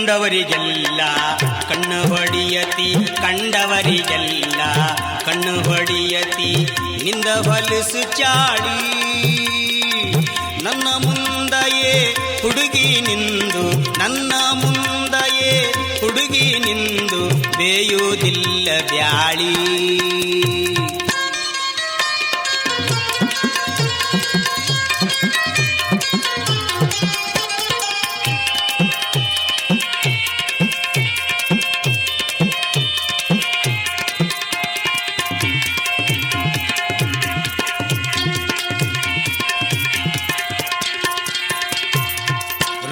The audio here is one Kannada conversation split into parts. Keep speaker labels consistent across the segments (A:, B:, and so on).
A: ಕಂಡವರಿಗೆಲ್ಲ ಕಣ್ಣು ಹೊಡಿಯತಿ, ಕಂಡವರಿಗೆಲ್ಲ ಕಣ್ಣು ಹೊಡಿಯತಿ, ನಿಂದ ಹೊಲಸು ಚಾಡಿ ನನ್ನ ಮುಂದಯೇ ಹುಡುಗಿ ನಿಂದು, ನನ್ನ ಮುಂದಯೇ ಹುಡುಗಿ ನಿಂದು ಬೇಯುವುದಿಲ್ಲ ಬ್ಯಾಳಿ.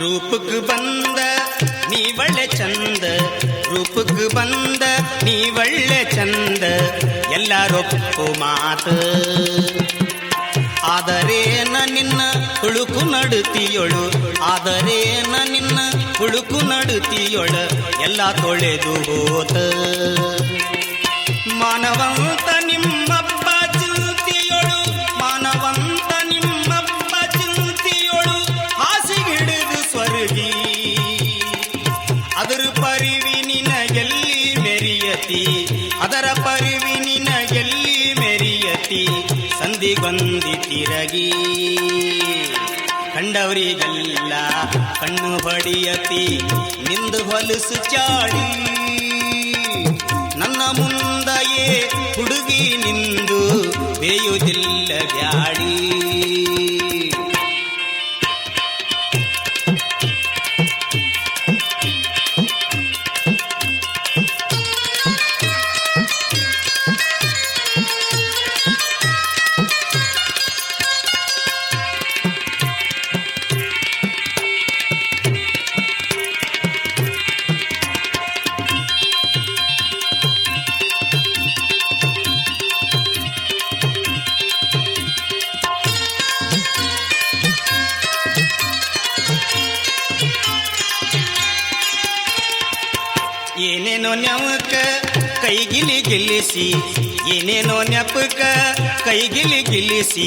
A: ರೂಪಕ್ಕೆ ಬಂದ ನೀ ಒಳ್ಳೆ ಚಂದ, ರೂಪಕ್ಕೆ ಬಂದ ನೀ ಒಳ್ಳೆ ಚಂದ, ಎಲ್ಲರೊಪ್ಪು ಮಾತು. ಆದರೇನ ನಿನ್ನ ಹುಳುಕು ನಡುತ್ತಿಯೊಳು, ಆದರೇನ ನಿನ್ನ ಹುಳುಕು ನಡುತ್ತಿಯೊಳ ಎಲ್ಲ ತೊಳೆದು ಹೋತ. ಮಾನವಂತ ನಿಮ್ಮಪ್ಪ ಚಿಂತಿಯೊಳು, ಮಾನವಂತ ನಿಮ್ಮಪ್ಪ ಚಿಂತಿಯೊಳು ಹಾಸಿಗಿಡಿದು ಸ್ವರ್ಗಿ. ಅದರ ಪರಿವಿ ನಿನಗೆಲ್ಲಿ ಮೆರಿಯತಿ, ಅದರ ಪರಿವಿ ನಿನಗೆಲ್ಲಿ ಮೆರಿಯತಿ, ಸಂಧಿಗೊಂದಿ ತಿರಗಿ. ಕಂಡವರಿಗೆಲ್ಲ ಕಣ್ಣು ಹೊಡಿಯತಿ, ನಿಂದು ಹೊಲಸು ಚಾಡಿ ನನ್ನ ಮುಂದಯೇ ಹುಡುಗಿ ನಿಂದು ಬೇಯುವುದಿಲ್ಲ ಬ್ಯಾಡಿ. ಏನೇನೋ ನೆವಕ ಕೈಗಿಲಿ ಗಿಲ್ಲಿಸಿ, ಏನೇನೋ ನೆಪಕ ಕೈಗಿಲಿ ಗಿಲ್ಲಿಸಿ,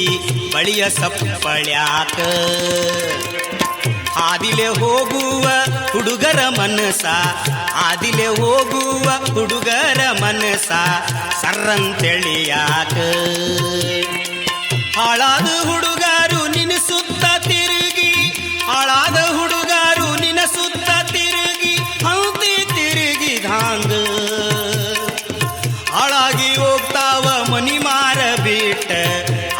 A: ಬಳಿಯ ಸಪ್ಪಳ್ಯಾಕ ಆದಿಲೆ ಹೋಗುವ ಹುಡುಗರ ಮನಸ, ಆದಿಲೆ ಹೋಗುವ ಹುಡುಗರ ಮನಸ ಸರ್ರಂತೆಳಿಯಾಕ. ಹಾಳಾದ ಹುಡುಗಾರು ನಿನ್ನ ಸುತ್ತ ತಿರುಗಿ, ಹಾಳಾದ ಹುಡುಗಾರು ನಿನ್ನ ಸುತ್ತ ತಿರುಗಿ ಹಂತಿ ತಿರುಗಿ ಧಾಂಗ. ಹಾಳಾಗಿ ಹೋಗ್ತಾವ ಮನಿ ಮಾರ ಬಿಟ್ಟ,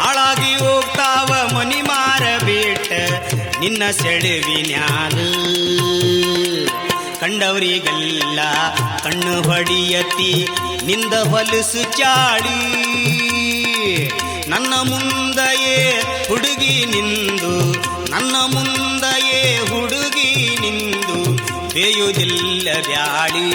A: ಹಾಳಾಗಿ ಹೋಗ್ತಾವ ಮನಿ ಮಾರ ಬಿಟ್ಟ ನಿನ್ನ ಸೆಳವಿನ್ಯಾಗ. ಕಂಡವರಿಗೆಲ್ಲ ಕಣ್ಣು ಹೊಡಿಯತಿ, ನಿಂದ ಹೊಲಸು ಚಾಡಿ ನನ್ನ ಮುಂದಯೇ ಹುಡುಗಿ ನಿಂದು, ನನ್ನ ಮುಂದಯೇ ಹುಡುಗಿ ನಿಂದು ಬೇಯುವುದಿಲ್ಲ ಬ್ಯಾಳಿ.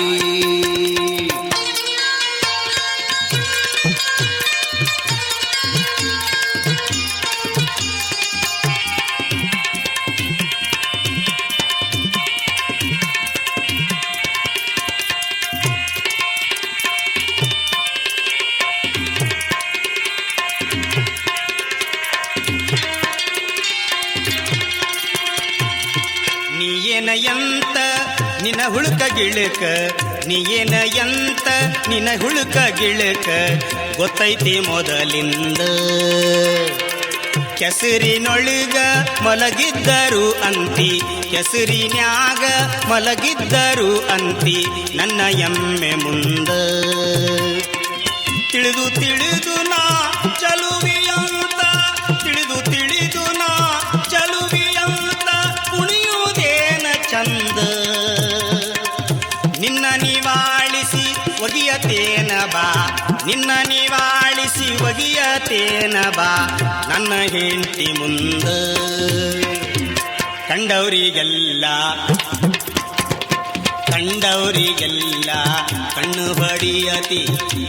A: ನೀಯೇನ ಎಂತ ನಿನ್ನ ಹುಳುಕ ಗಿಳಕ, ನೀಯೇನ ಎಂತ ನಿನ್ನ ಹುಳುಕ ಗಿಳಕ ಗೊತ್ತೈತಿ ಮೊದಲಿಂದ. ಕೆಸರಿನೊಳಗ ಮಲಗಿದ್ದರು ಅಂತಿ, ಕೆಸರಿನ್ಯಾಗ ಮಲಗಿದ್ದರು ಅಂತಿ ನನ್ನ ಎಮ್ಮೆ ಮುಂದ. ತಿಳಿದು ತಿಳಿದು ನಾ ಚಲುವಿಯಂತ, ತಿಳಿದು ತಿಳಿದು ನಾ ಚಲುವಿಯಂತ ಕುಣಿಯುವುದೇನ ಚಂದ. ನಿನ್ನ ನಿವಾಳಿಸಿ ಒಗಿಯತೇನ ಬಾ, ನಿನ್ನ ನಿವಾಳಿಸಿ ಒಗಿಯತೇನ ಬಾ ನನ್ನ ಹೆಂಡತಿ ಮುಂದ. ಕಂಡವರಿಗೆಲ್ಲ ಕಂಡವರಿಗೆಲ್ಲ ಕಣ್ಣು ಹೊಡಿಯತಿ,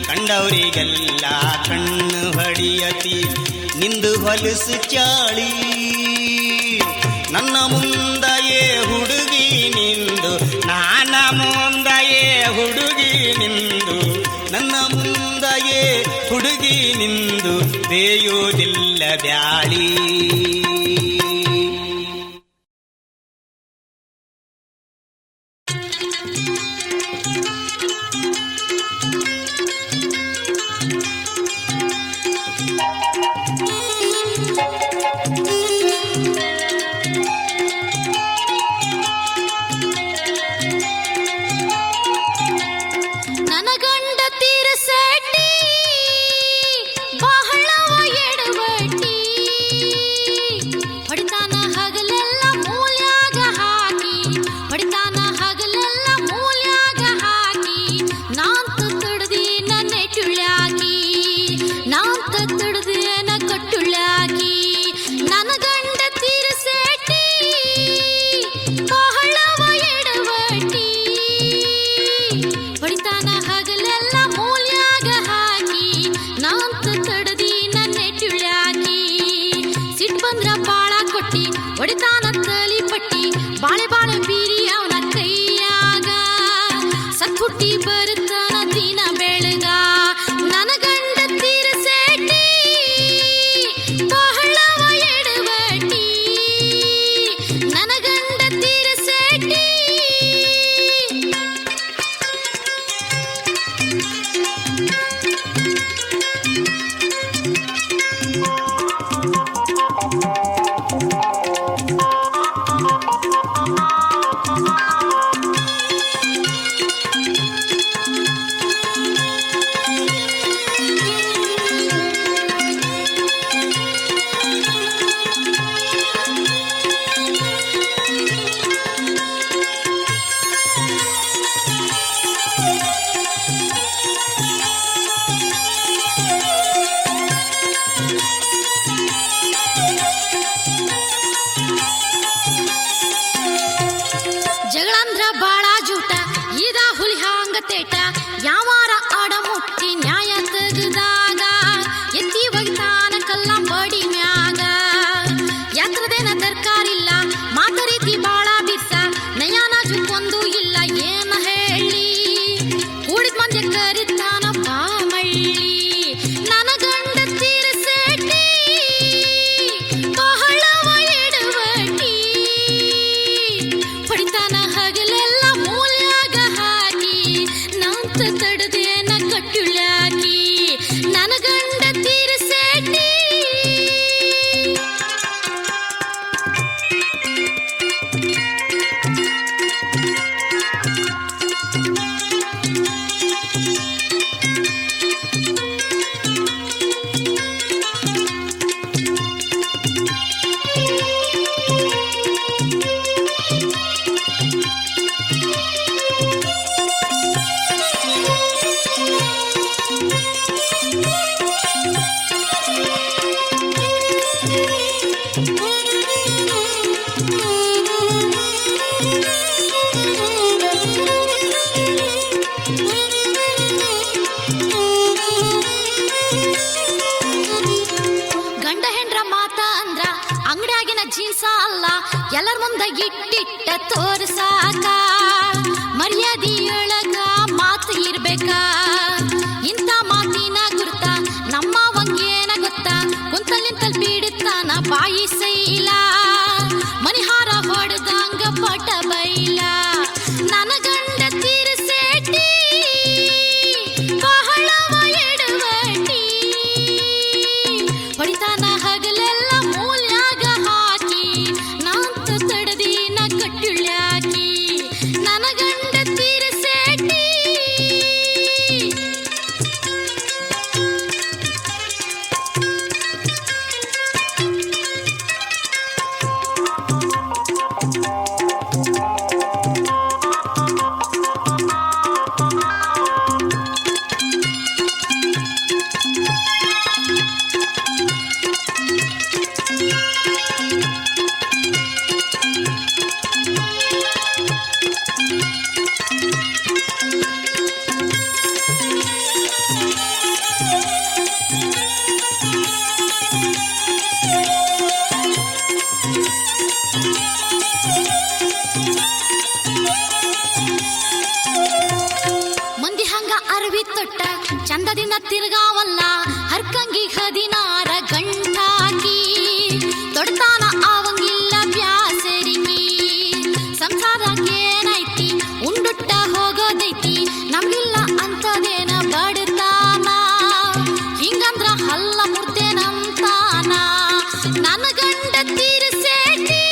A: ಕಂಡವರಿಗೆಲ್ಲ ಕಣ್ಣು ಹೊಡಿಯತಿ, ನಿಂದು ಹೊಲಸು ಚಾಳಿ ನನ್ನ ಮುಂದಯೇ ಹುಡುಗಿ ನಿಂದು, ನಾನ ಮುಂದಯೇ ಹುಡುಗಿ ನಿಂದು, ನನ್ನ ಮುಂದಯೇ ಹುಡುಗಿ ನಿಂದು ಬೇಯುವುದಿಲ್ಲ ಬ್ಯಾಳಿ.
B: ನನ್ನ ಗಂಡ ತೀರಸಟ್ಟಿ ಬಹಳವ ಎಡವಟ್ಟಿ ಹೊಡಿತಾನ ಹಗಲೆಲ್ಲ ಮೂಲ್ಯಾಗ ಹಾಕಿ ಹೊಡಿತಾನ ಹಗಲೆಲ್ಲ ಮೂಲ್ಯಾಗ ಹಾಕಿ ನಾಂತ ತುಡ್ದಿನ ನೆಟ್ಟುಳ್ಯಾಕಿ ನಾಂತ ತುಡ್ದಿನ ಕಟ್ಟುಳ್ಯಾಕಿ ನನ್ನ ಗಂಡ ತೀರಸಟ್ಟಿ ಬಹಳವ ಎಡವಟ್ಟಿ ಹೊಡಿತಾನ ಹಗಲೆಲ್ಲ ಮೂಲ್ಯಾಗ ಹಾಕಿ ನಾಂತ ತಡದಿನ ನೆಟ್ಟುಳ್ಯಾಕಿ ಸಿಟ್ ಬಂದ್ರ ಬಾಳ ಕೊಟ್ಟಿ ಹೊಡಿತಾನ ತಲಿ ಪಟ್ಟಿ ಬಾಳೆ ಬಾಳೆ ಬೀರಿ ಅವನ ಕೈಯಾಗ ಸತ್ ಹುಟ್ಟಿ ಬರುತ್ತಾನ ದಿನ ಬೆಳಗ ನನ್ನ ಗಂಡ ತೀರಸಟ್ಟಿ ಬಹಳವ ಎಡವಟ್ಟಿ ನನ್ನ ಗಂಡ ತೀರಸಟ್ಟಿ ಜಗಳಂದ್ರ ಬಾಳ ಜೂಟ ಇದ ಹುಲಿ ಹಾಂಗ ತೇಟ ಯಾವಾರ ಆಡ ಮುಟ್ಟಿ ನ್ಯಾಯ ತೆಗದಾಗ ಎತ್ತಿ ಒಗಿತಾನ ಕಲ್ಲಂಬಡಿ ಮ್ಯಾಗ ಯಾತ್ರದೇನ ದರ್ಕಾರಿಲ್ಲ ಮಾತ ರೀತಿ ಬಾಳ ಬಿರ್ಸ ನಯಾನ ಜುಕ್ಕೊಂದು ಇಲ್ಲ ಏನ ಹೇಳಿ ಕೂಡಿದ ಮಂದಿ ಕರಿತಾನ ಬಾಮಳ್ಳಿ ನನ್ನ ಗಂಡ ತೀರಸಟ್ಟಿ ಬಹಳವ ಎಡವಟ್ಟಿ ಹೊಡಿತಾನ ಹಗಲೆಲ್ಲ ಮೂಲ್ಯಾಗ ಹಾಕಿ ನಾಂತ ತಡದೇನ ಕಟ್ಟುಳ್ಯಾಕಿ ನನ್ನ ಗಂಡ ತೀರಸಟ್ಟಿ ಗಂಡ ಹೆಂಡ್ರ ಮಾತ ಅಂದ್ರ ಅಂಗಡಿಯಾಗಿನ ಜೀನ್ಸ ಅಲ್ಲ ಎಲ್ಲರ ಮುಂದ ಇಟ್ಟಿಟ್ಟ ತೋರ್ಸಾಕ ಮರ್ಯಾದೆಯೊಳಗ ಮಾತು ಇರ್ಬೇಕ ಇಂಥ ಮಾತಿನ ಗುರ್ತ ನಮ್ಮ ವಂಗೇನ ಗೊತ್ತ ಕುಂತಲ್ ನಿಂತಲ್ ಬೀಡುತ್ತಾನ ಬಾಯಿ ಸೈಲ ಮನಿಹಾರ ಹೊಡೆದಂಗ ಪಟ ಬೈಲ ನನ್ನ ಗಂಡ ತೀರಸಟ್ಟಿ ಬಹಳವ ಎಡವಟ್ಟಿ ಹೊಡಿತಾನ ಹಗಲೆಲ್ಲ ಮೂಲ್ಯಾಗ ಹಾಕಿ ನಾಂತ ತಡದಿನ ಕಟ್ಟುಳ್ಯಾಕಿ ನನ್ನ ಗಂಡ ತೀರಸಟ್ಟಿ ಮಂದಿ ಹಂಗ ಅರವಿ ತೊಟ್ಟ ಚಂದದಿಂದ ತಿರ್ಗಾವಲ್ಲ ಹರ್ಕಂಗಿ 16 ಗಂಟಾಕಿ ತೊಡ್ತಾನ ಅವಂಗಿಲ್ಲ ಬ್ಯಾಸರಿಕಿ ಸಂಸಾರಕ್ಕೇನೈತಿ ಉಂಡುಟ್ಟ ಹೋಗೋದೈತಿ ನಮ್ಗಿಲ್ಲ ಅಂತದೇನ ಬಡತಾನ ಹಿಂಗಂದ್ರ ಹಲ್ಲ ಮುರ್ದೆ ನಂತಾನ ನನ್ನ ಗಂಡ ತೀರಸಟ್ಟಿ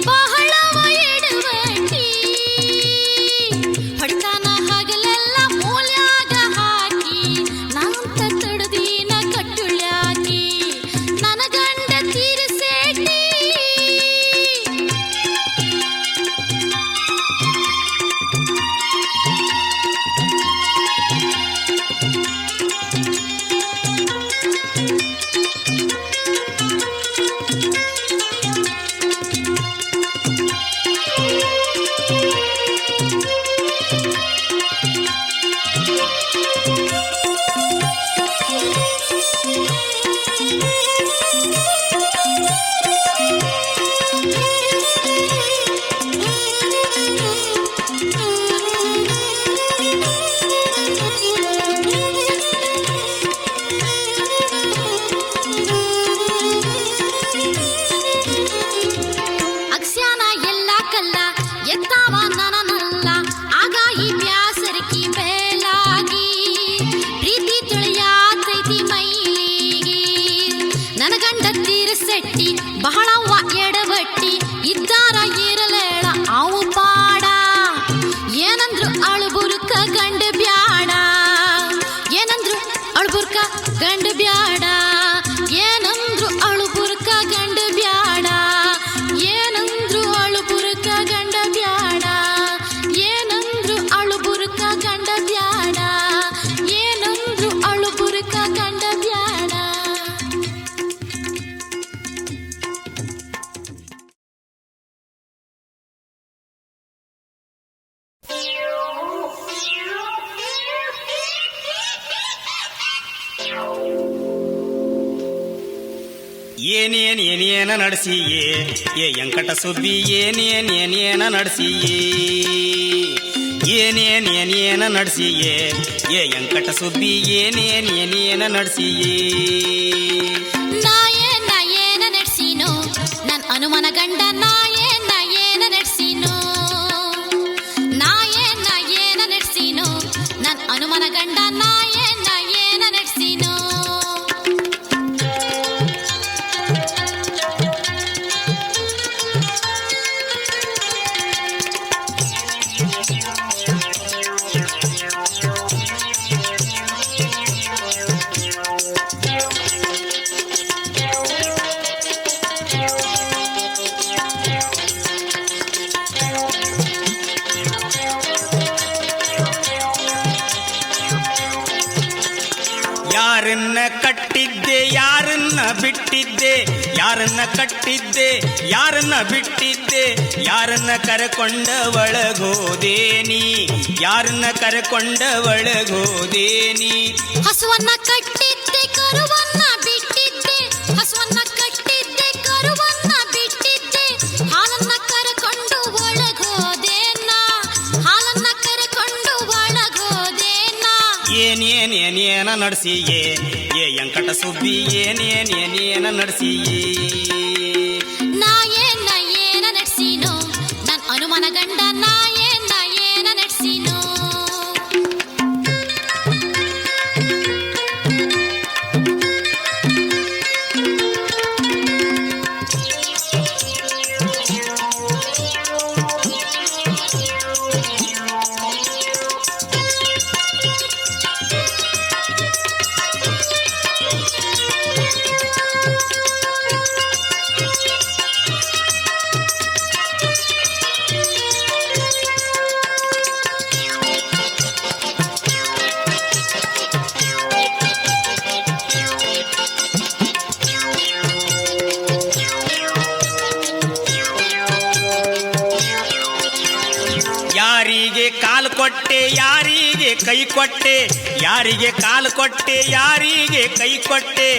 B: ಬಹಳವ ಎಡವಟ್ಟಿ ಹೊಡಿತಾನ ಹಗಲೆಲ್ಲ ಅಕ್ಸ್ಯಾನ ಎಲ್ಲ ಕಲ್ಲ ಎತ್ತಾವ ನನನಲ್ಲ ಆಗಾಯಿ ಬ್ಯಾಸರಕಿ ಬೇಲಾಗಿ ಪ್ರೀತಿ ತಿಳಿಯಾತೈತಿ ಮೈಲಿಗಿ ನನ್ನ ಗಂಡ ತೀರಸೆಟ್ಟಿ ಬಹಳವ್ವ ಎಡವಟ್ಟಿ ಇದ್ದಾರ ಇರಲೇಳ ಅವು ಪಾಡ ಏನಂದ್ರು ಅಳುಬುರುಕ ಗಂಡ ಬ್ಯಾಡ ಏನಂದ್ರು ಅಳುಬುರ್ಕ ಗಂಡ ಬ್ಯಾಡ ಏನಂದ್ರು ಅಳುಬುರ್ಕ ಗಂಡ ಬ್ಯಾಡ ಏನಂದ್ರು ಅಳುಬುರುಕ ಗಂಡ ಬ್ಯಾಡ ಏನಂದ್ರು ಅಳುಬುರುಕ ಗಂಡ ಬ್ಯಾಡ ಏನಂದ್ರು ಅಳುಬುರುಕ ಗಂಡ ಬ್ಯಾಡ.
A: ಏನೇನ ನಡೆಸಿಯೇ ಏ ವೆಂಕಟ ಸುಬ್ಬಿ ಏನೇನ ನಡೆಸಿಯೇ ಏನೇನ ನಡೆಸಿಯೇ ಏ ವೆಂಕಟ ಸುಬ್ಬಿ ಏನೇನ ನಡೆಸಿಯೇ.
B: ಏನ ನಡೆಸಿನೋ ನನ್ ಅನುಮನ ಗಂಡ ಏನ ನಡೆಸಿನೋ ಏನ ನಡೆಸಿನೋ ನನ್ ಅನುಮನ ಗಂಡ ಏನ ನಡೆಸಿನೋ.
A: ಯಾರನ್ನ ಕಟ್ಟಿದ್ದೆ ಯಾರನ್ನ ಬಿಟ್ಟಿದ್ದೆ ಯಾರನ್ನ ಕಟ್ಟಿದ್ದೆ ಯಾರನ್ನ ಬಿಟ್ಟಿದ್ದೆ ಯಾರನ್ನ ಕರೆಕೊಂಡ ಒಳಗೋದೇನಿ ಯಾರನ್ನ ಕರೆಕೊಂಡ ಒಳಗೋದೇನಿ.
B: ಹಸುವನ್ನ ಕಟ್ಟಿದ್ದೆ ಕರುವನ್ನ ಬಿಟ್ಟಿದ್ದೆ ಹಸುವನ್ನ ಕಟ್ಟಿದ್ದೆ ಕರುವನ್ನ ಬಿಟ್ಟಿದ್ದೆ ಹಾಲನ್ನ ಕರೆಕೊಂಡು ಒಳಗೋದೇನ ಹಾಲನ್ನ ಕರೆಕೊಂಡು ಒಳಗೋದೇನ.
A: ಏನೇನ ನಡೆಸಿಯೇ ಏ ವೆಂಕಟ ಸುಬ್ಬಿ ಏನೇನ ನಡೆಸಿಯೇ.
B: ಏನ ನಡೆಸಿನೋ ನನ್ ಅನುಮನ ಗಂಡ ಏನ ನಡೆಸಿನೋ.
A: ಯಾರಿಗೆ ಕಾಲು ಕೊಟ್ಟೆ ಯಾರಿಗೆ ಕೈ ಕೊಟ್ಟೆ ಯಾರಿಗೆ ಕಾಲು ಕೊಟ್ಟೆ ಯಾರಿಗೆ ಕೈ ಕೊಟ್ಟೆ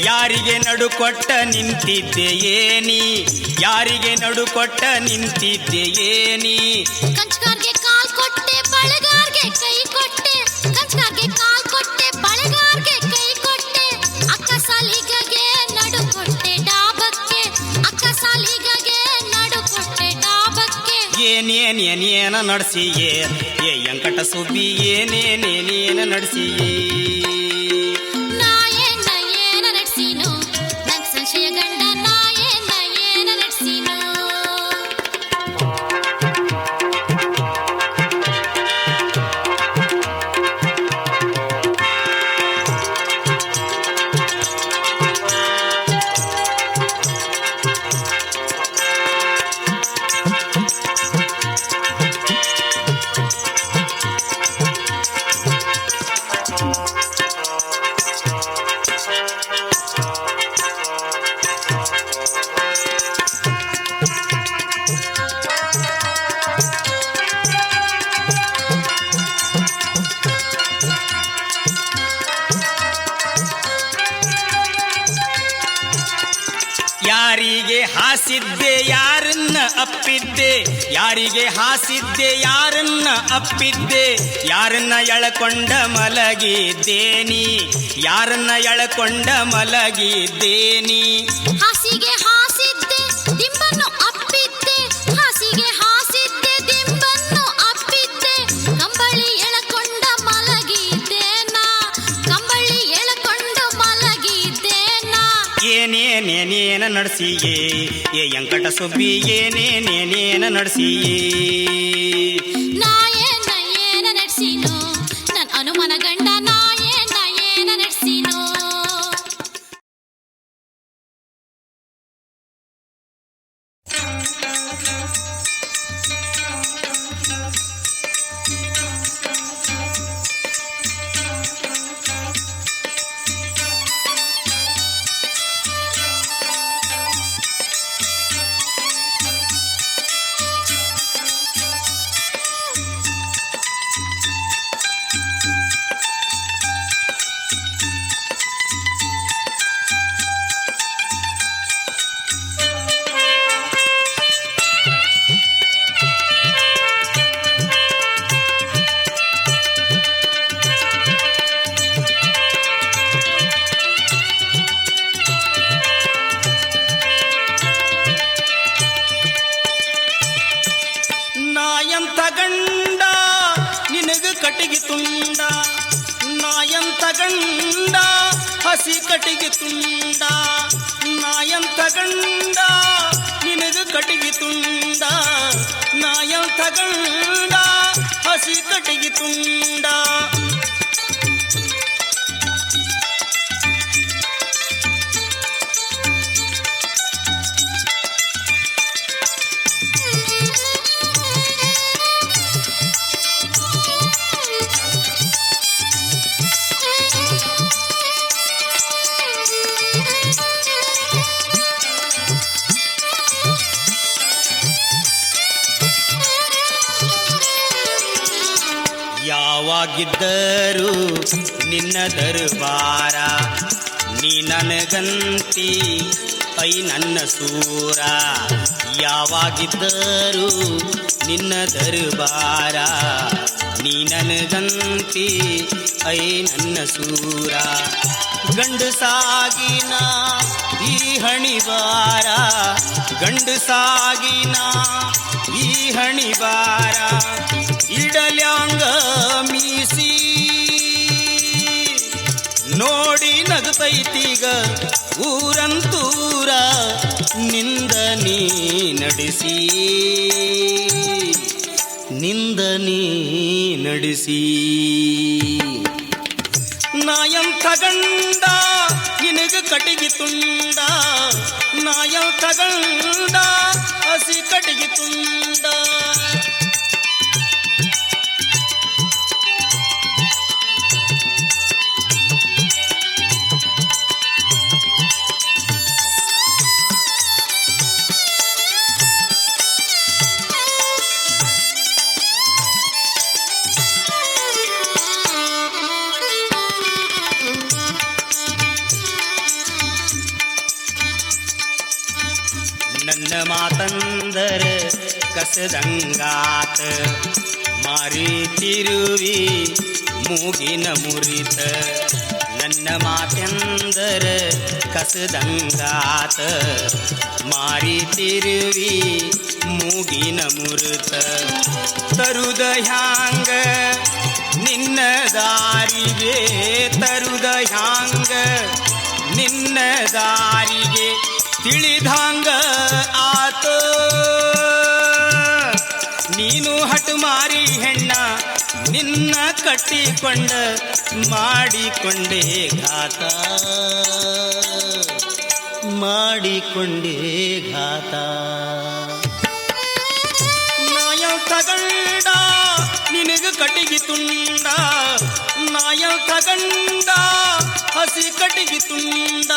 A: ಯಾರಿಗೆ ನಡು ಕೊಟ್ಟ ನಿಂತಿದ್ದೆ ಏನಿ ಯಾರಿಗೆ ನಡು ಕೊಟ್ಟ ನಿಂತಿದ್ದೆ ಏನಿ.
B: ಕಂಚಗಾರ್ಗೆ ಕಾಲ್ ಕೊಟ್ಟೆ ಬಳೆಗಾರ್ಗೆ ಕೈ ಕೊಟ್ಟೆ ಕಂಚಗಾರ್ಗೆ ಕಾಲ್ ಕೊಟ್ಟೆ ಬಳೆಗಾರ್ಗೆ ಕೈ ಕೊಟ್ಟೆ ಅಕ್ಕ ಸಾಲಿಗಗೆ ನಡು ಕೊಟ್ಟೆ ಡಾಬಕ್ಕೆ ಅಕ್ಕ ಸಾಲಿಗಗೆ ನಡು ಕೊಟ್ಟೆ ಡಾಬಕ್ಕೆ.
A: ಏನೇನ ನಡೆಸಿಯೇ ಏ ವೆಂಕಟ ಸುಬ್ಬಿ ಏನೇನ ನಡೆಸಿಯೇ.
B: ಏನ ನಡೆಸಿನೋ ನನ್ ಸಂಶಯ ಗಂಡ ಏನ ನಡೆಸಿನೋ.
A: ಯಾರಿಗೆ ಹಾಸಿದ್ದೆ ಯಾರನ್ನ ಅಪ್ಪಿದ್ದೆ, ಯಾರಿಗೆ ಹಾಸಿದ್ದೆ ಯಾರನ್ನ ಅಪ್ಪಿದ್ದೆ, ಯಾರನ್ನ ಎಳಕೊಂಡ ಮಲಗಿದ್ದೇನಿ, ಯಾರನ್ನ ಎಳಕೊಂಡ ಮಲಗಿದ್ದೇನಿ.
B: ಹಾಸಿಗೆ ಹಾಸಿದ್ದೆ ದಿಂಬನ್ನು ಅಪ್ಪಿದ್ದೆ, ಹಾಸಿಗೆ ಹಾಸಿದ್ದೆ ದಿಂಬನ್ನು ಅಪ್ಪಿದ್ದೆ, ಕಂಬಳಿ ಎಳಕೊಂಡ ಮಲಗಿದ್ದೇನಾ, ಕಂಬಳಿ ಎಳಕೊಂಡು ಮಲಗಿದ್ದೇನಾ.
A: ಏನೇನೇನೇನ ನಡೆಸಿಯೇ ಏ ವೆಂಕಟ ಸುಬ್ಬಿ, ಏನೇನೇನೇನ ನಡೆಸಿಯೇ.
B: ನಾ ಏನ ನಡೆಸಿನೋ ನನ್ ಅನುಮನ ಗಂಡ, ನಾ ಏನ ನಡೆಸಿನೋ.
A: ನಾಯಂತ ಗಂಡ ನಿನಗ ಕಟ್ಟಿಗೆ ತುಂಡ, ನಾಯಂತ ಗಂಡ ಹಸಿ ಕಟ್ಟಿಗೆ ತುಂಡ, ನಾಯಂತ ಗಂಡ ನಿನಗ ಕಟ್ಟಿಗೆ ತುಂಡ, ನಾಯಂತ ಗಂಡ ಹಸಿ ಕಟ್ಟಿಗೆ ತುಂಡ. ಯಾವಾಗಿದ್ದರೂ ನಿನ್ನ ದರ್ಬಾರ, ನೀ ನನಗಂತಿ ಐ ನನ್ನ ಸೂರ. ಯಾವಾಗಿದ್ದರೂ ನಿನ್ನ ದರ್ಬಾರ, ನೀ ನನಗಂತಿ ಐ ನನ್ನ ಸೂರ. ಗಂಡು ಸಾಗಿನ ಈ ಹಣಿಬಾರ, ಗಂಡು ಸಾಗಿನ ಈ ಹಣಿಬಾರ. ಇಡಲ್ಯಾಂಗ ಮೀಸಿ ನೋಡಿ ನಗತೈತೀಗ ಊರಂತೂರ, ನಿಂದ ನೀ ನಡೆಸಿ, ನಿಂದ ನೀ ನಡೆಸಿ. ನಾಯಂತ ಗಂಡ ನಿನಗ ಕಟ್ಟಿಗೆ ತುಂಡ, ನಾಯಂತ ಗಂಡ ಹಸಿ ಕಟ್ಟಿಗೆ ತುಂಡ. ನನ್ನ ಮಾತಂದರ ಕಸದಂಗಾತ, ಮಾರಿತಿರುವಿ ಮೂಗಿನ ಮುರಿತ. ನನ್ನ ಮಾತೆಂದರ ಕಸದಂಗಾತ, ಮಾರಿತಿರುವಿ ಮೂಗಿನ ಮುರಿತ. ತರುದ ಹ್ಯಾಂಗ ನಿನ್ನ ದಾರಿಗೆ, ತರುದ ಹ್ಯಾಂಗ ನಿನ್ನ ದಾರಿಗೆ, ತಿಳಿದಂಗ ಆತ. ನೀನು ಹಠ ಮಾರಿ ಹೆಣ್ಣ ನಿನ್ನ ಕಟ್ಟಿಕೊಂಡ, ಮಾಡಿಕೊಂಡೇ ಘಾತ, ಮಾಡಿಕೊಂಡೇ ಘಾತ. ನಾಯಂತ ಗಂಡ ನಿನಗ ಕಟ್ಟಿಗೆ ತುಂಡ, ನಾಯಂತ ಗಂಡ ಹಸಿ ಕಟ್ಟಿಗೆ ತುಂಡ.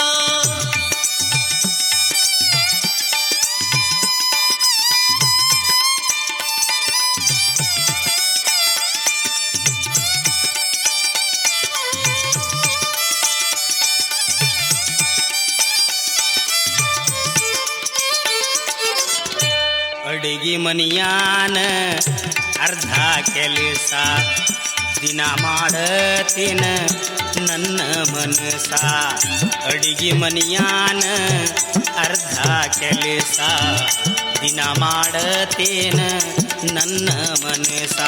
A: ಅಡಿಗೆ ಮನಿಯಾನ ಅರ್ಧ ಕೆಲಸ ದಿನ ಮಾಡತೇನ ನನ್ನ ಮನಸ ಅಡಿಗೆ ಮನಿಯಾನ ಅರ್ಧ ಕೆಲಸ ದಿನ ಮಾಡತೇನ ನನ್ನ ಮನಸ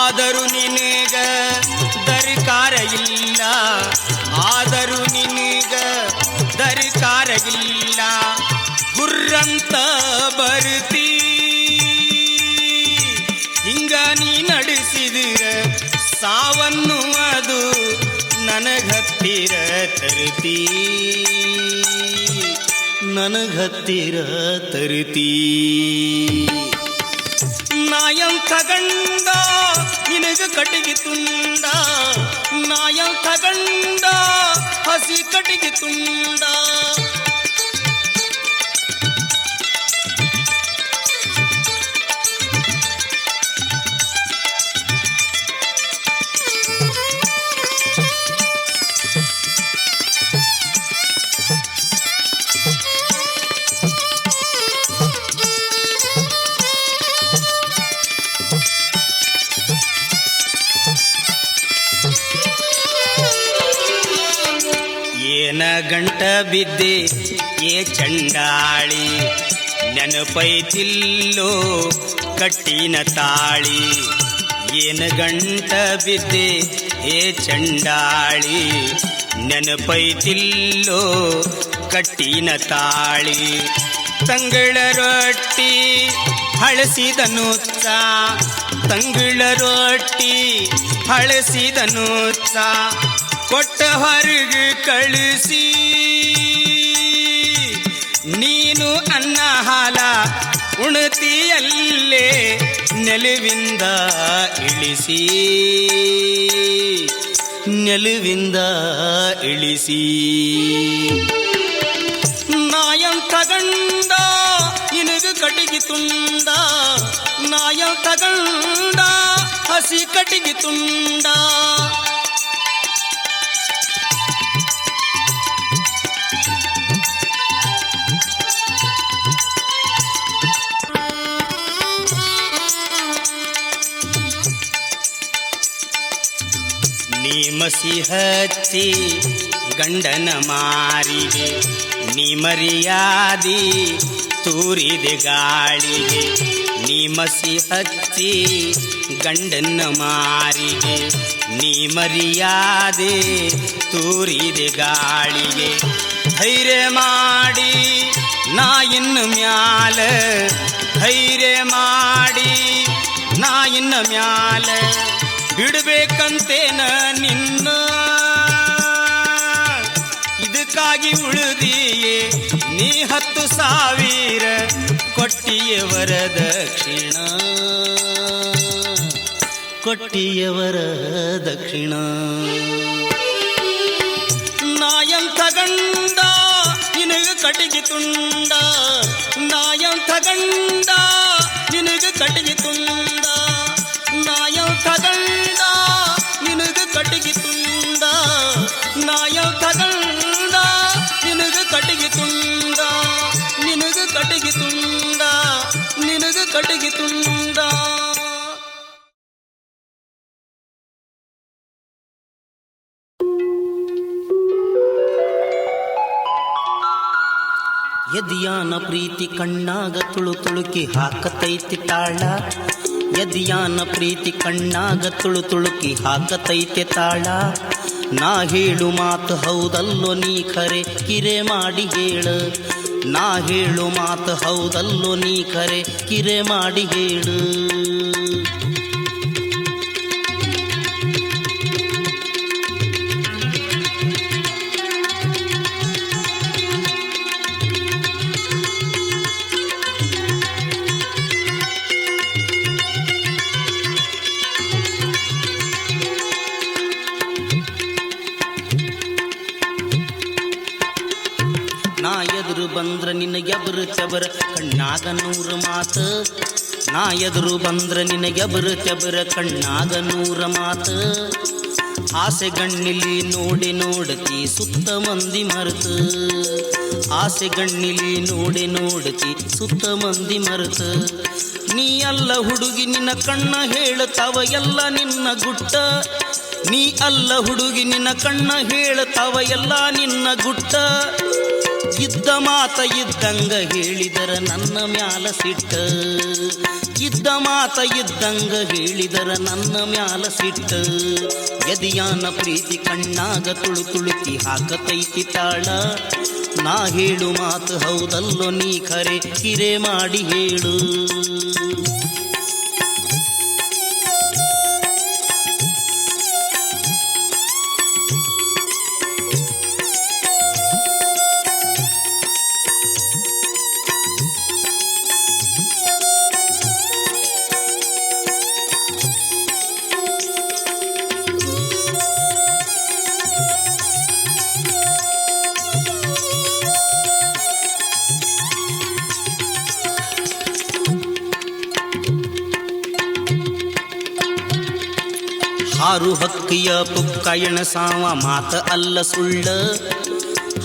A: ಆದರೂ ನಿನಗ ದರ್ಕಾರ ಇಲ್ಲ ಆದರೂ ನಿನಗ ದರ್ಕಾರ ಇಲ್ಲ ಗುರ್ರಂತ ಬರ್ತೀ ಹಿಂಗ ನೀ ನಡೆಸಿದಿರ ಸಾವನ್ನು ಅದು ನನಗತ್ತಿರ ತರುತ್ತೀ ನನಗತ್ತಿರ ತರುತ್ತೀ ನಾಯಂತ ಗಂಡ ನಿನಗ ಕಟ್ಟಿಗೆ ತುಂಡ ನಾಯಂತ ಗಂಡ ಹಸಿ ಕಟ್ಟಿಗೆ ತುಂಡ ಏನ ಗಂಟ ಬಿದ್ದೆ ಏ ಚಂಡಾಳಿ ನೆನಪೈತಿಲ್ಲೋ ಕಟ್ಟಿನ ತಾಳಿ ಏನ ಗಂಟ ಬಿದ್ದೆ ಏ ಚಂಡಾಳಿ ನೆನಪೈತಿಲ್ಲೋ ಕಟ್ಟಿನ ತಾಳಿ ತಂಗಳ ರೊಟ್ಟಿ ಹಳಸಿದನುಚ್ಚ ತಂಗಳ ರೊಟ್ಟಿ ಹಳಸಿದನುಚ್ಚ ಕೊಟ್ಟ ಹೊರಗೆ ಕಳಿಸಿ ನೀನು ಅನ್ನ ಹಾಲ ಉಣತಿಯಲ್ಲೇ ನೆಲುವಿಂದ ಇಳಿಸಿ ನೆಲುವಿಂದ ಇಳಿಸಿ ನಾಯಂತ ಗಂಡ ನಿನಗ ಕಟ್ಟಿಗೆ ತುಂಡ ನಾಯಂತ ಗಂಡ ಹಸಿ ಕಟ್ಟಿಗೆ ತುಂಡ ನೀ ಮಸಿ ಹಚ್ಚಿ ಗಂಡನ ಮಾರಿಗೆ ನೀ ಮರ್ಯಾದಿ ತೂರಿದೆ ಗಾಳಿಗೆ ನೀ ಮಸಿ ಹಚ್ಚಿ ಗಂಡನ ಮಾರಿಗೆ ನೀ ಮರ್ಯಾದೆ ತೂರಿದೆ ಗಾಳಿಗೆ ಧೈರ್ಯ ಮಾಡಿ ನಾ ಇನ್ನು ಮ್ಯಾಲ ಧೈರ್ಯ ಮಾಡಿ ನಾ ಇನ್ನು ಮ್ಯಾಲ ಬಿಡಬೇಕಂತೇನ ನಿನ್ನ ಇದಕ್ಕಾಗಿ ಉಳಿದಿಯೇ ನೀ 10,000 ಕೊಟ್ಟಿಯ ವರದಕ್ಷಿಣ ಕೊಟ್ಟಿಯ ವರದಕ್ಷಿಣ ನಾಯಂತ ಗಂಡ ನಿನಗ ಕಟ್ಟಿಗೆ ತುಂಡ ನಾಯಂತ ಗಂಡ ನಿನಗ ಕಟ್ಟಿಗೆ ತುಂಡ ನಾಯಂತ ಗಂಡ ನಿನಗ ಕಟ್ಟಿಗೆ ತುಂಡ ನಾಯಂತ ಗಂಡ ನಿನಗ ಕಟ್ಟಿಗೆ ತುಂಡ ನಿನಗ ಕಟ್ಟಿಗೆ ತುಂಡ ನಿನಗ ಕಟ್ಟಿಗೆ ತುಂಡ ಯದಿಯಾನ ಪ್ರೀತಿ ಕಣ್ಣಾಗ ತುಳು ತುಳುಕಿ ಹಾಕತೈತಿ ತಾಳ ಯದಿಯಾನ ಪ್ರೀತಿ ಕಣ್ಣಾಗ ತುಳು ತುಳುಕಿ ಹಾಕತೈತೆ ತಾಳ ನಾ ಹೇಳು ಮಾತು ಹೌದಲ್ಲೋ ನೀ ಖರೆ ಕಿರೆ ಮಾಡಿ ಹೇಳ ನಾ ಹೇಳು ಮಾತು ಹೌದಲ್ಲೋ ನೀ ಖರೆ ಕಿರೆ ಮಾಡಿ ಹೇಳು ನಾ ಎದುರು ಬಂದ್ರ ನಿನಗೆಬರು ಚಬರ ಕಣ್ಣಾಗ 100 ಮಾತು ನಾ ಎದುರು ಬಂದ್ರ ನಿನಗೆಬರು ಚಬರ ಕಣ್ಣಾಗ 100 ಮಾತು
C: ಆಸೆಗಣ್ಣಿಲಿ ನೋಡಿ ನೋಡತಿ ಸುತ್ತ ಮಂದಿ ಮರೆತ, ಆಸೆಗಣ್ಣಿಲಿ ನೋಡಿ ನೋಡತಿ ಸುತ್ತ ಮಂದಿ ಮರೆತ. ನೀ ಅಲ್ಲ ಹುಡುಗಿ ನಿನ್ನ ಕಣ್ಣ ಹೇಳುತ್ತವ ಎಲ್ಲ ನಿನ್ನ ಗುಟ್ಟ, ನೀ ಅಲ್ಲ ಹುಡುಗಿ ನಿನ್ನ ಕಣ್ಣ ಹೇಳುತ್ತವ ಎಲ್ಲ ನಿನ್ನ ಗುಟ್ಟ. ಇದ್ದ ಮಾತ ಇದ್ದಂಗ ಹೇಳಿದರ ನನ್ನ ಮ್ಯಾಲ ಸಿಟ್ಟ, ಇದ್ದ ಮಾತ ಇದ್ದಂಗ ಹೇಳಿದರ ನನ್ನ ಮ್ಯಾಲ ಸಿಟ್ಟ. ಎದಿಯಾನ ಪ್ರೀತಿ ಕಣ್ಣಾಗ ತುಳು ತುಳುಕಿ ಹಾಕತೈತಿ ತಾಳ, ನಾ ಹೇಳು ಮಾತು ಹೌದಲ್ಲೋ ನೀ ಖರೆ ಕಿರೆ ಮಾಡಿ ಹೇಳು. ಹಾರು ಹಕ್ಕಿಯ ಪುಕ್ಕ ಎಣಸಾವ ಮಾತ ಅಲ್ಲ ಸುಳ್ಳ,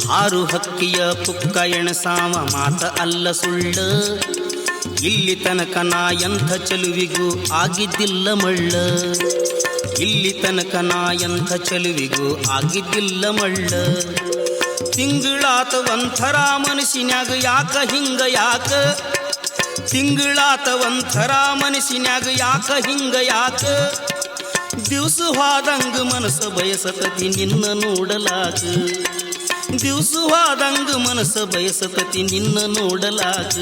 C: ಹಾರು ಹಕ್ಕಿಯ ಪುಕ್ಕ ಎಣಸಾವ ಮಾತ ಅಲ್ಲ ಸುಳ್ಳ. ಇಲ್ಲಿ ತನಕ ನಾ ಎಂಥ ಚೆಲುವಿಗೂ ಆಗಿದ್ದಿಲ್ಲ ಮಳ್ಳ, ಇಲ್ಲಿ ತನಕ ನಾ ಎಂಥ ಚೆಲುವಿಗೂ ಆಗಿದ್ದಿಲ್ಲ ಮಳ್ಳ. ತಿಂಗಳಾತ ಒಂಥರ ಮನಸ್ಸಿನ್ಯಾಗ ಯಾಕ ಹಿಂಗ ಯಾಕ, ತಿಂಗಳಾತ ಒಂಥರ ಮನಸ್ಸಿನ್ಯಾಗ ಯಾಕ ಹಿಂಗ ಯಾಕ. ದಿವ್ಸ ಹೋದಂಗ ಮನಸ್ಸ ಬಯಸತತಿ ನಿನ್ನ ನೋಡಲಾಕ, ದಿವ್ಸ ಹೋದಂಗ ಮನಸ್ಸ ಬಯಸತತಿ ನಿನ್ನ ನೋಡಲಾಕ.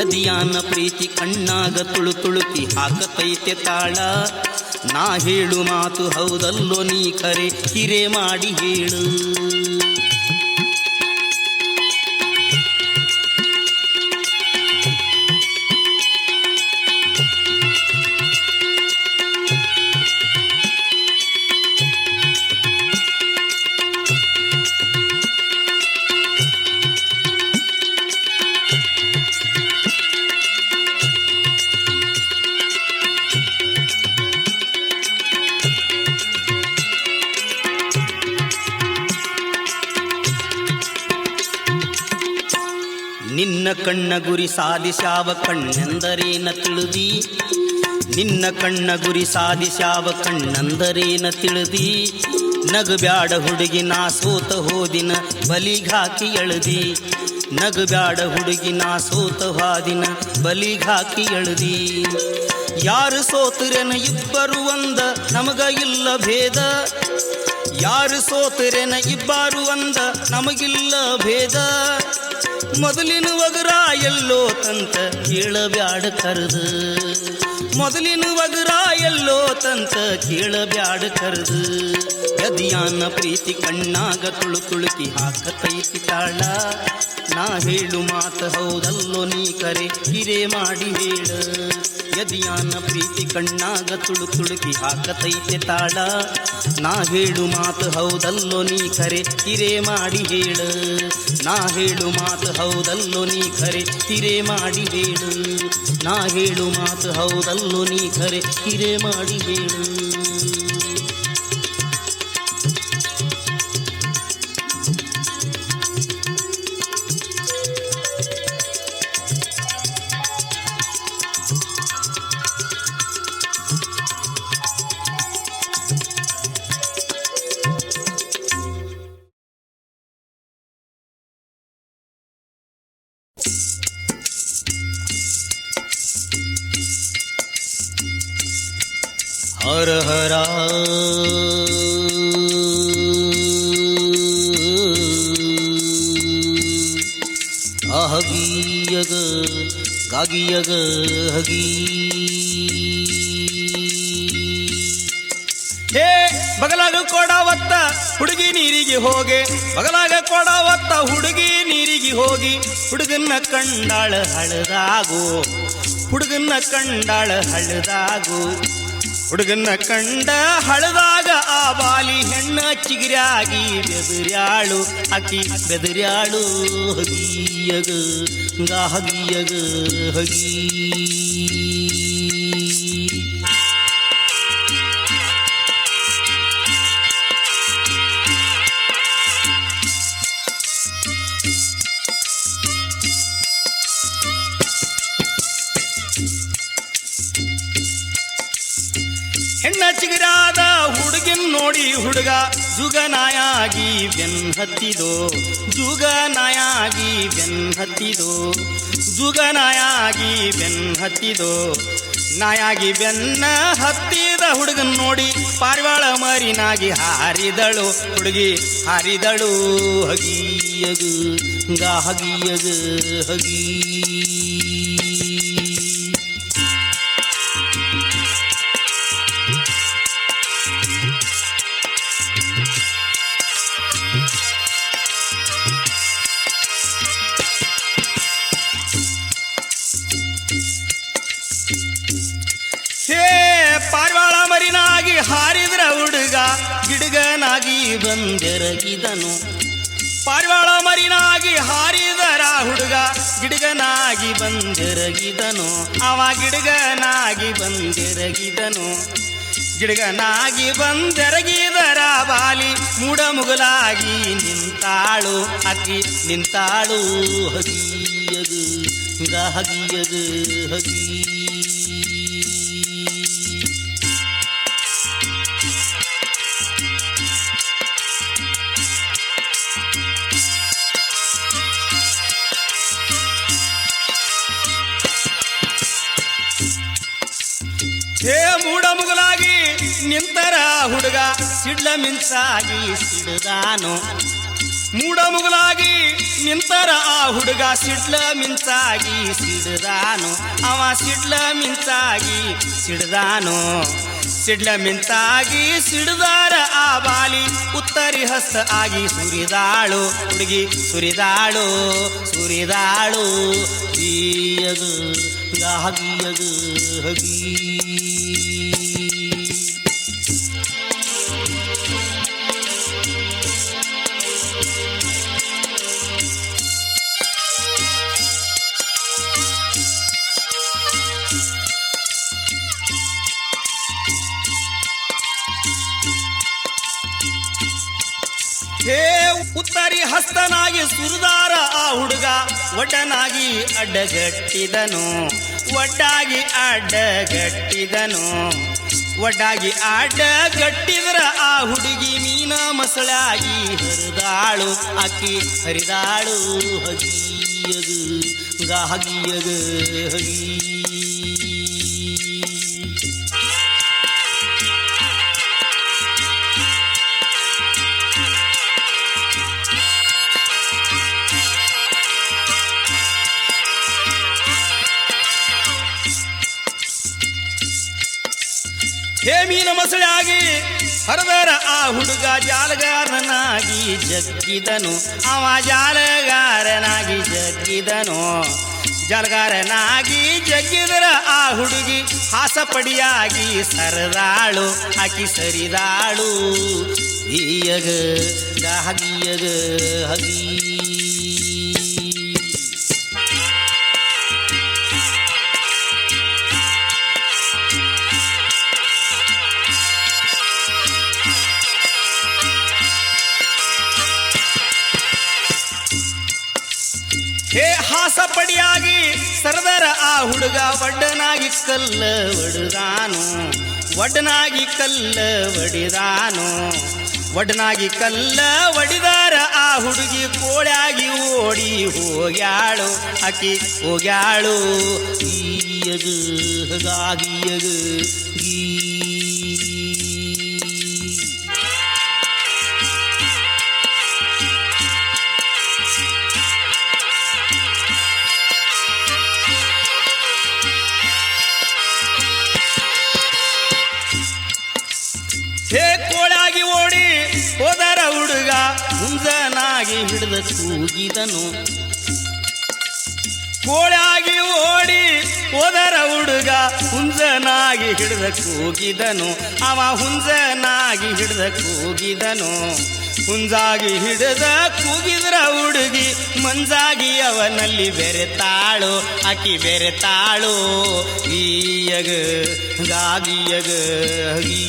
C: ಎದಿಯಾನ ಪ್ರೀತಿ ಕಣ್ಣಾಗ ತುಳು ತುಳುಕಿ ಹಾಕತೈತೆ ತಾಳ, ನಾ ಹೇಳು ಮಾತು ಹೌದಲ್ಲೋ ನೀ ಖರೆ ಕಿರೆ ಮಾಡಿ ಹೇಳು. ನಿನ್ನ ಕಣ್ಣ ಗುರಿ ಸಾಧಿಸ್ಯಾವ ಕಣ್ಣೆಂದರೇನ ತಿಳಿದಿ, ನಿನ್ನ ಕಣ್ಣ ಗುರಿ ಸಾಧಿಸ್ಯಾವ ಕಣ್ಣೆಂದರೇನ ತಿಳಿದಿ. ನಗಬ್ಯಾಡ ಹುಡುಗಿ ನಾ ಸೋತ ಹೋದಿನ ಬಲಿಘಾಕಿ ಎಳದಿ, ನಗಬ್ಯಾಡ ಹುಡುಗಿ ನಾ ಸೋತ ಹೋದಿನ ಬಲಿಘಾಕಿ ಎಳದಿ. ಯಾರು ಸೋತರೆನ ಇಬ್ಬರು ಒಂದ ನಮಗ ಇಲ್ಲ ಭೇದ, ಯಾರು ಸೋತರೆನ ಇಬ್ಬರು ಒಂದ ನಮಗಿಲ್ಲ ಭೇದ. ಮೊದಲಿನ ವಗರ ಎಲ್ಲೋ ತಂತ ಕೇಳಬ್ಯಾಡ ಕರೆದು, ಮೊದಲಿನ ವಗರ ಎಲ್ಲೋ ತಂತ ಕೇಳಬ್ಯಾಡ ಕರೆದು. ಎದಿಯಾನ ಪ್ರೀತಿ ಕಣ್ಣಾಗ ತುಳು ತುಳುಕಿ ಹಾಕತೈತಿ ತಾಳ, ನಾ ಹೇಳು ಮಾತು ಹೌದಲ್ಲೋ ನೀ ಕರೆ ಕಿರೆ ಮಾಡಿ ಹೇಳ. ಎದಿಯಾನ ಪ್ರೀತಿ ಕಣ್ಣಾಗ ತುಳು ತುಳುಕಿ ಹಾಕತೈತೆ ತಾಳ, ನಾ ಹೇಳು ಮಾತು ಹೌದಲ್ಲೋ ನೀ ಖರೆ ಕಿರೆ ಮಾಡಿ ಹೇಳ. ನಾ ಹೇಳು ಮಾತು ಹೌದಲ್ಲೋ ನೀ ಖರೆ ಕಿರೆ ಮಾಡಿ ಹೇಳು, ನಾ ಹೇಳು ಮಾತು ಹೌದಲ್ಲೋ ನೀ ಖರೆ ಕಿರೆ ಮಾಡಿ ಹೇಳು. ಹರ ಹರ ಅಹಗಿಯಗ ಗಾಗಿಯಗ ಹಗಿ.
A: ಹೇ ಬಗಲಾಗ ಕೊಡವತ್ತ ಹುಡುಗಿ ನೀರಿಗೆ ಹೋಗೆ, ಬಗಲಾಗ ಕೊಡವತ್ತ ಹುಡುಗಿ ನೀರಿಗೆ ಹೋಗಿ. ಹುಡುಗನ್ನ ಕಂಡಾಳ ಹಳದಾಗೋ, ಹುಡುಗನ್ನ ಕಂಡಾಳ ಹಳದಾಗೋ. ಹುಡುಗನ್ನ ಕಂಡ ಹಳದಾಗ ಆ ಬಾಲಿ ಹೆಣ್ಣ ಚಿಗಿರಾಗಿ ಬೆದರ್ಯಾಳು, ಆಕಿ ಬೆದರ್ಯಾಳು. ಹಗಿಯಗ ಗಾಹಗಿಯಗ ಹಗಿ.
C: ಹುಡುಗ ಜುಗನಾಯಾಗಿ ಬೆನ್ನತ್ತಿದೋ ಜುಗನಾಯಾಗಿ ಬೆನ್ನತ್ತಿದೋ ಜುಗನಾಯಾಗಿ ಬೆನ್ನತ್ತಿದೋ ನಾಯಾಗಿ ಬೆನ್ನ ಹತ್ತಿದ ಹುಡುಗನ್ ನೋಡಿ ಪಾರಿವಾಳ ಮರಿನಾಗಿ ಹಾರಿದಳು ಹುಡುಗಿ ಹಾರಿದಳು ಹಗಿಯಗ ಹಗಿಯಗ ಹಗಿ ಹೇ ಪಾರಿವಾಳ ಮರಿನಾಗಿ ಹಾರಿದ್ರ ಹುಡುಗ ಗಿಡಗನಾಗಿ ಬಂದೆರಗಿದನು ಪಾರಿವಾಳ ಮರಿನಾಗಿ ಹಾರಿದರ ಹುಡುಗ ಗಿಡಗನಾಗಿ ಬಂದೆರಗಿದನು ಅವ ಗಿಡಗನಾಗಿ ಬಂದೆರಗಿದನು ಗಿಡಗನಾಗಿ ಬಂದೆರಗಿದರ ಬಾಲಿ ಮೂಡ ಮುಗಲಾಗಿ ನಿಂತಾಳು ಅಕ್ಕಿ ನಿಂತಾಳು ಹಗಿಯಗ ಹಗಿಯಗ ಹಗಿ ಹೇ ಮೂಡ ಮುಗಲಾಗಿ ನಿಂತರ ಹುಡುಗ ಸಿಡ್ಲ ಮಿಂಚಾಗಿ ಸಿಡದಾನು ಮೂಡ ಮುಗಲಾಗಿ ನಿಂತರ ಆ ಹುಡುಗ ಸಿಡ್ಲ ಮಿಂಚಾಗಿ ಸಿಡದಾನು ಅವ ಸಿಡ್ಲ ಮಿಂಚಾಗಿ ಸಿಡದಾನು ಸಿಡ್ಲ ಮಿಂಚಾಗಿ ಸಿಡದಾರ ಆ ಬಾಲಿ ಉತ್ತರಿ ಹಸ್ತ ಆಗಿ ಸುರಿದಾಳು ಹುಡುಗಿ ಸುರಿದಾಳು ಸುರಿದಾಳು ಹಗಿಯಗ ಹಗಿಯಗ ಹಗಿ ಹೇ ಉತ್ತರಿ ಹಸ್ತನಾಗಿ ಸುರಿದಾರ ಆ ಹುಡುಗ ಒಡ್ಡನಾಗಿ ಅಡ್ಡಗಟ್ಟಿದನು ಒಡ್ಡಾಗಿ ಅಡ್ಡಗಟ್ಟಿದನು ಒಡ್ಡಾಗಿ ಅಡ್ಡಗಟ್ಟಿದ್ರ ಆ ಹುಡುಗಿ ಮೀನ ಮಸಳಾಗಿ ಹರಿದಾಳು ಅಕ್ಕಿ ಹರಿದಾಳು ಹಗಿಯಗ ಹಗಿಯಗ ಹಗಿ ಹೇ ಮೀನ ಮಸಳಾಗಿ ಹರಿದರ ಆ ಹುಡುಗ ಜಾಲಗಾರನಾಗಿ ಜಗ್ಗಿದನು ಅವ ಜಾಲಗಾರನಾಗಿ ಜಗ್ಗಿದನು ಜಾಲಗಾರನಾಗಿ ಜಗ್ಗಿದರ ಆ ಹುಡುಗಿ ಹಾಸಪಡಿಯಾಗಿ ಸರದಾಳು ಆಕಿ ಸರಿದಾಳು ಹಗಿಯಗ ಹಗಿಯಗ ಹಗಿ ಹೇ ಹಾಸಪಡಿಯಾಗಿ ಸರದರ ಆ ಹುಡುಗ ಒಡ್ಡನಾಗಿ ಕಲ್ಲ ಒಡೆದಾನು ಒಡ್ಡನಾಗಿ ಕಲ್ಲ ಒಡೆದಾನು ಒಡ್ಡನಾಗಿ ಕಲ್ಲ ಒಡಿದಾರ ಆ ಹುಡುಗಿ ಕೋಳ್ಯಾಗಿ ಓಡಿ ಹೋಗ್ಯಾಳು ಆಕಿ ಹೋಗ್ಯಾಳು ಹಗಿಯಗ ಹಗಿಯಗ ಗೀ ಹೇ ಕೋಳಾಗಿ ಓಡಿ ಹೋದರ ಹುಡುಗ ಹುಂಜನಾಗಿ ಹಿಡಿದ ಕೂಗಿದನು ಕೋಳಾಗಿ ಓಡಿ ಹೋದರ ಹುಡುಗ ಹುಂಜನಾಗಿ ಹಿಡಿದ ಕೂಗಿದನು ಅವ ಹುಂಜನಾಗಿ ಹಿಡಿದ ಕೂಗಿದನು ಹುಂಜಾಗಿ ಹಿಡಿದ ಕೂಗಿದ್ರ ಹುಡುಗಿ ಮಂಜಾಗಿ ಅವನಲ್ಲಿ ಬೆರೆತಾಳು ಆಕಿ ಬೆರೆತಾಳು ಹಗಿಯಗ ಗಾಗಿಯಗ ಹಗಿ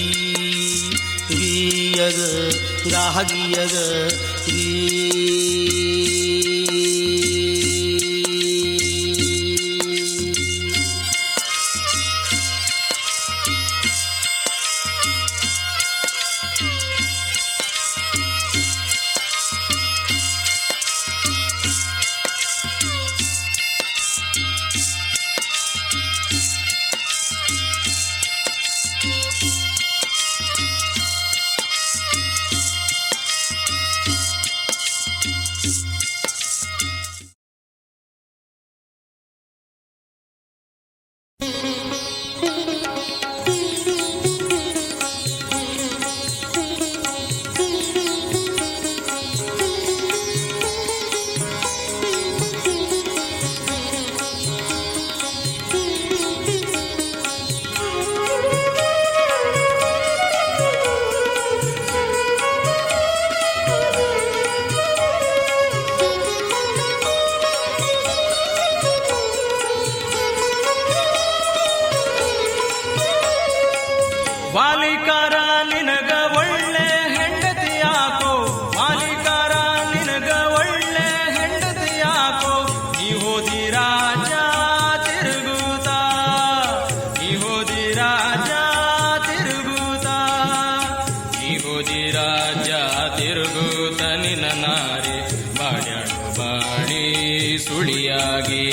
C: ಹಗಿಯಗ ಗಾಗಿಯಗ ಹೀ
D: ಹೋದಿ ರಾಜ್ಯ ತಿರುಗೂತ ನಿನ ನಾರಿ ಬಾಡ್ಯಾಡು ಬಾಳಿ ಸುಳಿಯಾಗಿ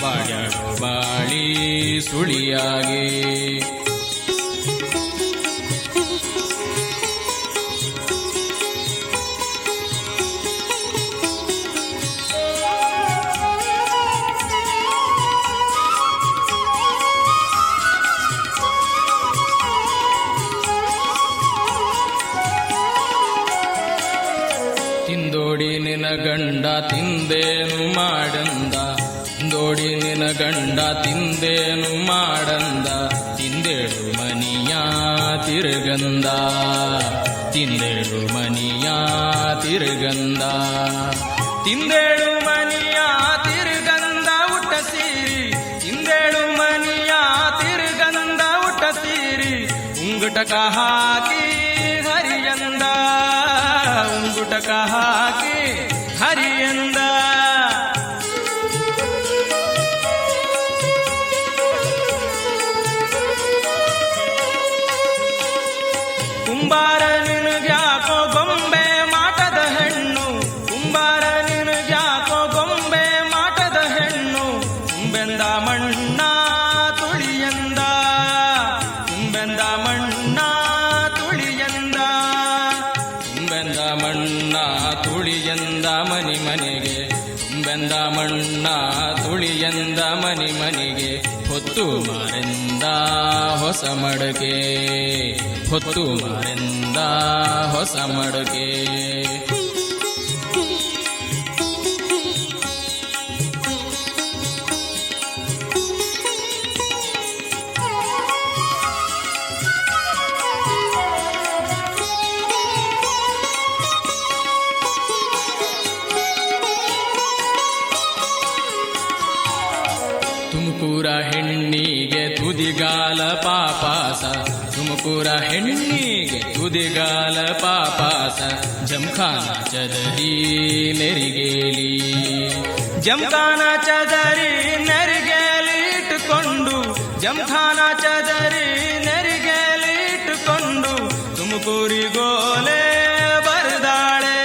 D: ಬಾಡ್ಯಾಡು ಬಾಳಿ ಸುಳಿಯಾಗಿ ತಿಂದೋಡಿ ನಿನ ಗಂಡ ತಿಂದೇನು ಮಾಡಂದ ತಿಂದೋಡಿ ನಿನ ಗಂಡ ತಿಂದೇನು ಮಾಡಂದ ತಿಂದೇಳು ಮನಿಯ ತಿರುಗಂದ ತಿಂದೇಳು ಮನಿಯ ತಿರುಗಂದ ತಿಂದೇಳು ಮನಿಯ ತಿರುಗಂದ ಉಟ್ಟ ಸೀರಿ ತಿಂದೇಳು ಮನಿಯ ತಿರುಗಂದ ಉಟ್ಟ ಸೀರಿ ಉಂಗುಟಕ ಹಾಕಿ ಹರಿಯಂದ ಉಂಗುಟಕ ಹಾಕಿ ಹರಿಯಂದ ಕುಂಬಾರ ನಿನಗ್ಯಾಕೋ ಗೊಂಬೆ ಮಾಟದ ಹೆಣ್ಣು ಕುಂಬಾರ ನಿನಗ್ಯಾಕೋ ಗೊಂಬೆ ಮಾಟದ ಹೆಣ್ಣು ತುಂಬೆಂದ ಮಣ್ಣ ತುಳಿಯಂದ ತುಂಬೆಂದ ಮಣ್ಣ ತುಳಿಯಂದ ತುಂಬೆಂದ ಮಣ್ಣ ತುಳಿಯಂದ ಮನಿ ಮನೆಗೆ ತುಂಬೆಂದ ಮಣ್ಣ ತುಳಿಯಂದ ಮನಿ ಮನೆಗೆ ಹೊತ್ತು ಮಾರೆಂದ ಹೊಸ ಮಡಕೆ ಹೊತ್ತು ಮಾರೆಂದ ಹೊಸ ಮಡಕೆ ತುಮಕೂರ ಹೆಣ್ಣಿಗೆ ತುದಿಗಾಲ ಪಾಪಾಸ ತುಮಕೂರ ಹೆಣ್ಣಿಗೆ ತುದಿಗಾಲ ಪಾಪಾಸ ಜಂಖಾನ ಚದರಿ ನೆರಿಗೇಲಿ ಜಂಖಾನ ಚದರಿ ನೆರಿಗೇಲಿ ಇಟ್ಟುಕೊಂಡು ಜಂಖಾನ ಚದರಿ ನೆರಿಗೇಲಿ ಇಟ್ಟುಕೊಂಡು ತುಮಕೂರಿಗೋಲೆ ಬರದಾಳೆ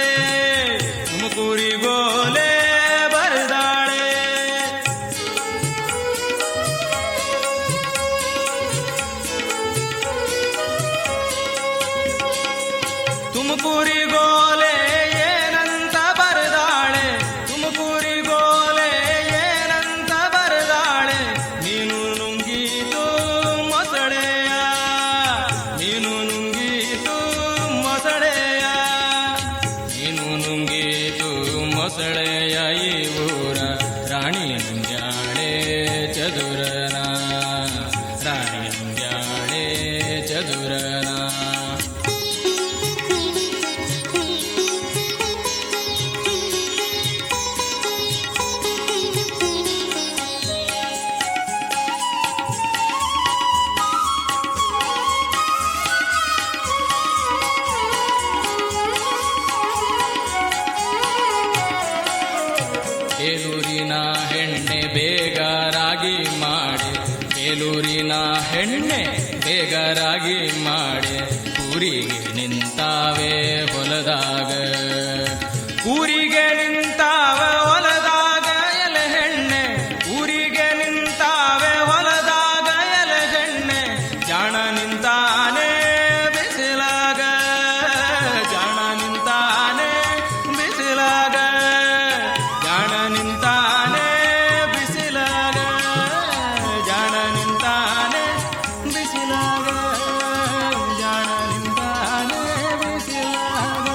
D: ತುಮಕೂರಿಗೋಲೆ ಬರದಾಳೆ ತುಮಕೂರಿಗೋಲೆ ಏನಂತ ಬರದಾಳೆ ತುಮಕೂರಿಗೋಲೆ ಏನಂತ ಬರದಾಳೆ ನೀನು ನುಂಗೀತು ಮೊಸಳೆಯ ನೀನು ನುಂಗೀತು ಮೊಸಳೆಯ ನೀನು ನುಂಗೀತು ಮೊಸಳೆಯ ಈ ಊರ ರಾಣಿ ನುಂಗ್ಯಾಳೆ ಚದುರನ ರಾಣಿ ನುಂಗ್ಯಾಳೆ ಚದುರನ ಬೇಲೂರಿನ ಹೆಣ್ಣೆ ಬೇಗರಾಗಿ ಮಾಡಿ ಬೇಲೂರಿನ ಹೆಣ್ಣೆ ಬೇಗರಾಗಿ ಮಾಡಿ ಊರಿಗೆ ನಿಂತಾವೆ ಹೊಲದಾಗ ಊರಿಗೆ ನಿಂತಾವ ಹೊಲದಾಗ ಎಲೆ ಹೆಣ್ಣೆ ಊರಿಗೆ ನಿಂತಾವೆ ಹೊಲದಾಗ ಎಲೆ ಹೆಣ್ಣೆ ಜಾಣ ನಿಂತಾನೆ ಬಿಸಿಲಾಗ ಜಾಣ ನಿಂತಾನೆ ಬಿಸಿಲಾಗ ಜಾಣ ನಿಂತಾನೆ ಬಿಸಿಲಾಗ ಜಾಣ ನಿಂತಾನೆ ಬಿಸಿಲಾಗ ಜಾಣ ನಿಂತಾನೆ ಬಿಸಿಲಾಗ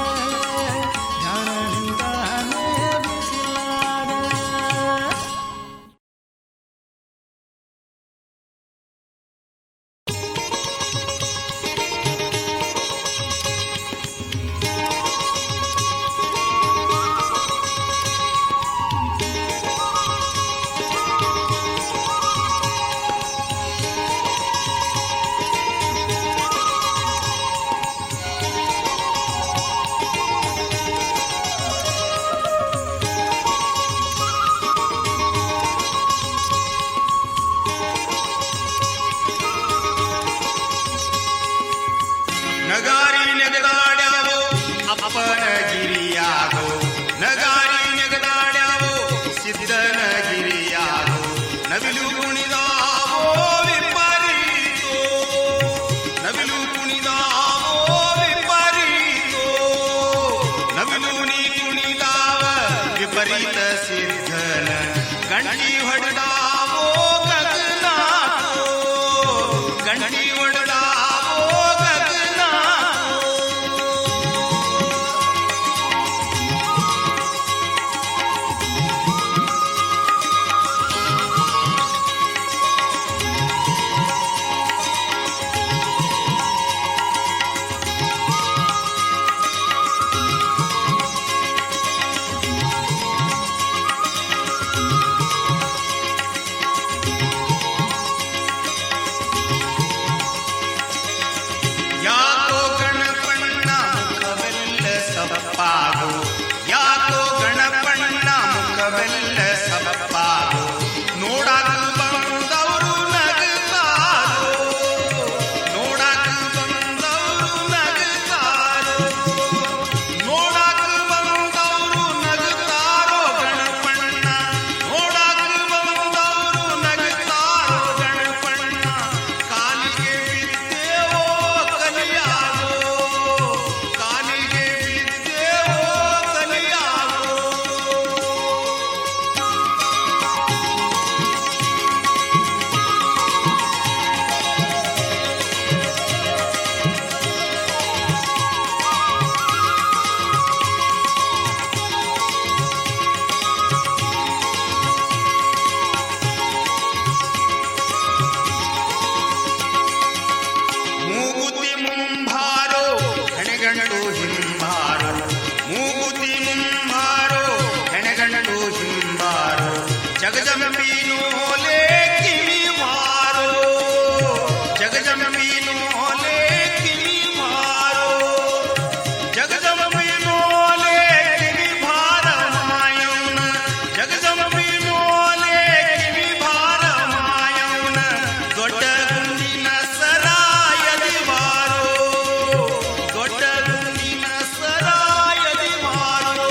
E: ನೋಡಾಕ ಬಂದವರು ನಗುತ್ತಾರೋ ಗಣಪಣ್ಣ, ನೋಡಾಕ ಬಂದವರು ನಗುತ್ತಾರೋ ಗಣಪಣ್ಣ, ಕಾಲಿಗೆ ಬಿದ್ದೇವೋ ಕಲಿಯಾಗೋ, ಕಾಲಿಗೆ ಬಿದ್ದೇವೋ ಕಲಿಯಾಗೋ. ಮೂಗುತಿ ಮುಂಭಾರೋ ಹೆಣೆಗಂಡು ಹಿಂಬಾರೋ, ಮೂಗುತಿ ಮುಂಭಾರೋ ಹೆಣೆಗಂಡು ಹಿಂಬಾರೋ, ಜಗಜಂಬೀನೋಲೆ ಕಿವಿಮಾರೋ, ಜಗಜಂಬೀನೋಲೆ ಕಿವಿಮಾರೋ, ಜಗಜಂಬೀನೋಲೆ ಕಿವಿಭಾರ ಮಾಯೌನ, ಜಗಜಂಬೀನೋಲೆ ಕಿವಿಭಾರ ಮಾಯೌನ, ದೊಡ್ಡ ಗುಂಡಿನ ಸರಾಯದಿ ಬಾರೋ, ದೊಡ್ಡ ಗುಂಡಿನ ಸರಾಯದಿ ಬಾರೋ.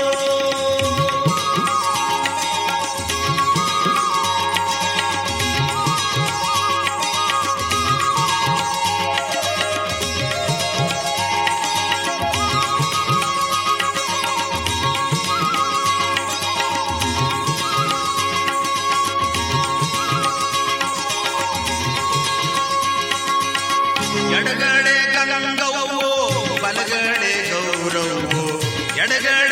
E: ಎಡಗಡೆ ಗಂಗವ್ವೋ ಬಲಗಡೆ ಗೌರವ್ವೋ, ಎಡಗಡೆ